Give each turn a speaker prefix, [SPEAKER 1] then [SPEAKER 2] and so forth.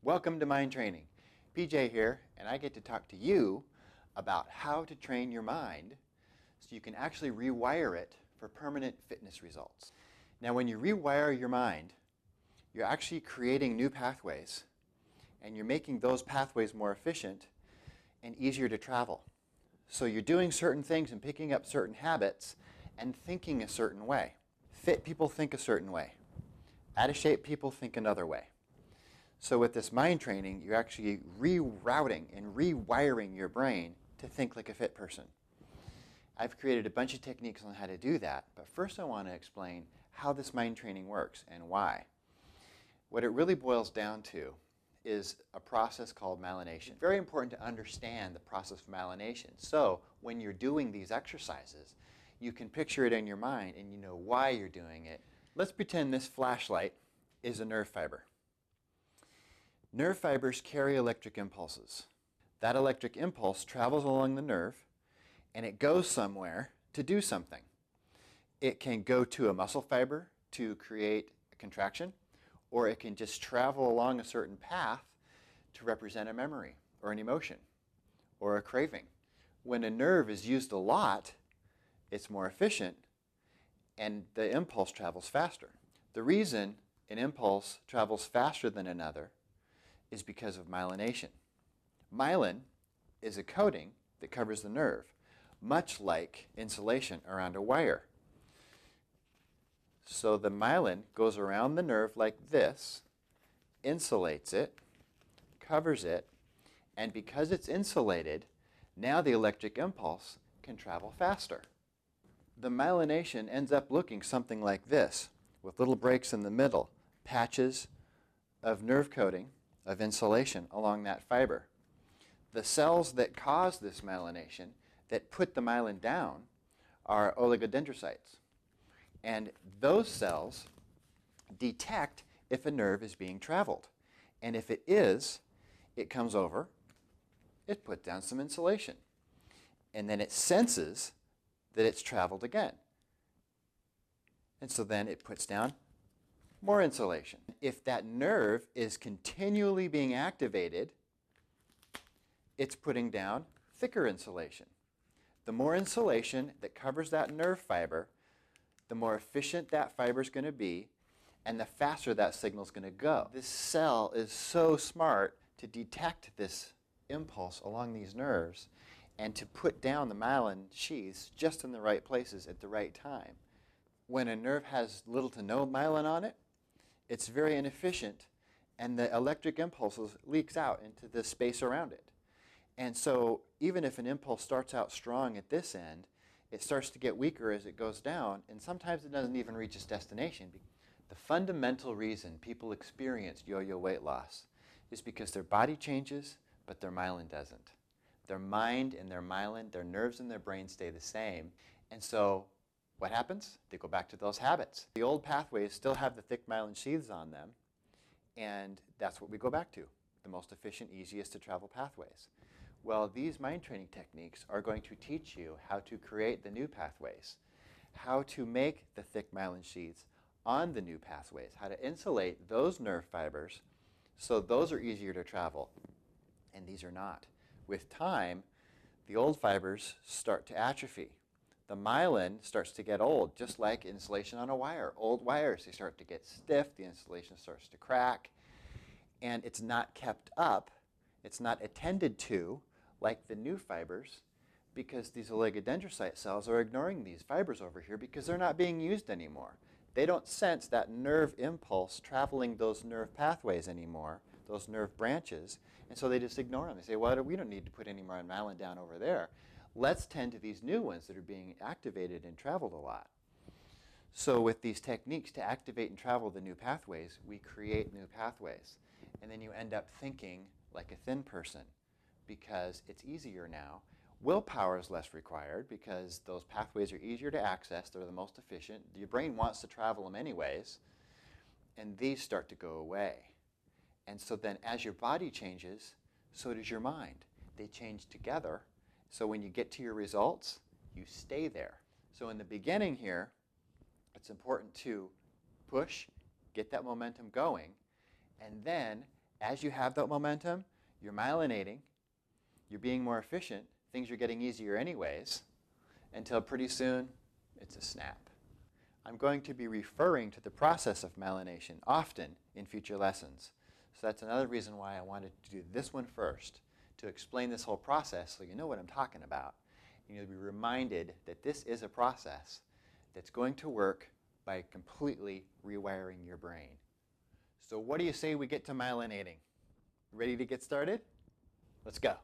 [SPEAKER 1] Welcome to Mind Training. PJ here, and I get to talk to you about how to train your mind so you can actually rewire it for permanent fitness results. Now, when you rewire your mind, you're actually creating new pathways, and you're making those pathways more efficient and easier to travel. So you're doing certain things and picking up certain habits and thinking a certain way. Fit people think a certain way. Out of shape people think another way. So with this mind training, you're actually rerouting and rewiring your brain to think like a fit person. I've created a bunch of techniques on how to do that, but first I want to explain how this mind training works and why. What it really boils down to is a process called myelination. It's very important to understand the process of myelination. So when you're doing these exercises, you can picture it in your mind and you know why you're doing it. Let's pretend this flashlight is a nerve fiber. Nerve fibers carry electric impulses. That electric impulse travels along the nerve and it goes somewhere to do something. It can go to a muscle fiber to create a contraction, or it can just travel along a certain path to represent a memory or an emotion or a craving. When a nerve is used a lot, it's more efficient and the impulse travels faster. The reason an impulse travels faster than another is because of myelination. Myelin is a coating that covers the nerve, much like insulation around a wire. So the myelin goes around the nerve like this, insulates it, covers it, and because it's insulated, now the electric impulse can travel faster. The myelination ends up looking something like this, with little breaks in the middle, patches of nerve coating, of insulation along that fiber. The cells that cause this myelination, that put the myelin down, are oligodendrocytes. And those cells detect if a nerve is being traveled. And if it is, it comes over, it puts down some insulation. And then it senses that it's traveled again. And so then it puts down more insulation. If that nerve is continually being activated, it's putting down thicker insulation. The more insulation that covers that nerve fiber, the more efficient that fiber is going to be, and the faster that signal is going to go. This cell is so smart to detect this impulse along these nerves and to put down the myelin sheaths just in the right places at the right time. When a nerve has little to no myelin on it, it's very inefficient, and the electric impulses leaks out into the space around it. And so even if an impulse starts out strong at this end, it starts to get weaker as it goes down, and sometimes it doesn't even reach its destination. The fundamental reason people experience yo-yo weight loss is because their body changes, but their myelin doesn't. Their mind and their myelin, their nerves and their brain stay the same. And so what happens? They go back to those habits. The old pathways still have the thick myelin sheaths on them, and that's what we go back to, the most efficient, easiest to travel pathways. Well, these mind training techniques are going to teach you how to create the new pathways, how to make the thick myelin sheaths on the new pathways, how to insulate those nerve fibers so those are easier to travel, and these are not. With time, the old fibers start to atrophy. The myelin starts to get old, just like insulation on a wire. Old wires, they start to get stiff, the insulation starts to crack, and it's not kept up, it's not attended to like the new fibers, because these oligodendrocyte cells are ignoring these fibers over here because they're not being used anymore. They don't sense that nerve impulse traveling those nerve pathways anymore, those nerve branches, and so they just ignore them. They say, well, we don't need to put any more myelin down over there. Let's tend to these new ones that are being activated and traveled a lot. So with these techniques to activate and travel the new pathways, we create new pathways. And then you end up thinking like a thin person because it's easier now. Willpower is less required because those pathways are easier to access. They're the most efficient. Your brain wants to travel them anyways. And these start to go away. And so then as your body changes, so does your mind. They change together. So when you get to your results, you stay there. So in the beginning here, it's important to push, get that momentum going, and then As you have that momentum, you're myelinating, you're being more efficient, things are getting easier anyways, until pretty soon it's a snap. I'm going to be referring to the process of myelination often in future lessons. So that's another reason why I wanted to do this one first, to explain this whole process so you know what I'm talking about. You'll be reminded that this is a process that's going to work by completely rewiring your brain. So what do you say we get to myelinating? Ready to get started? Let's go.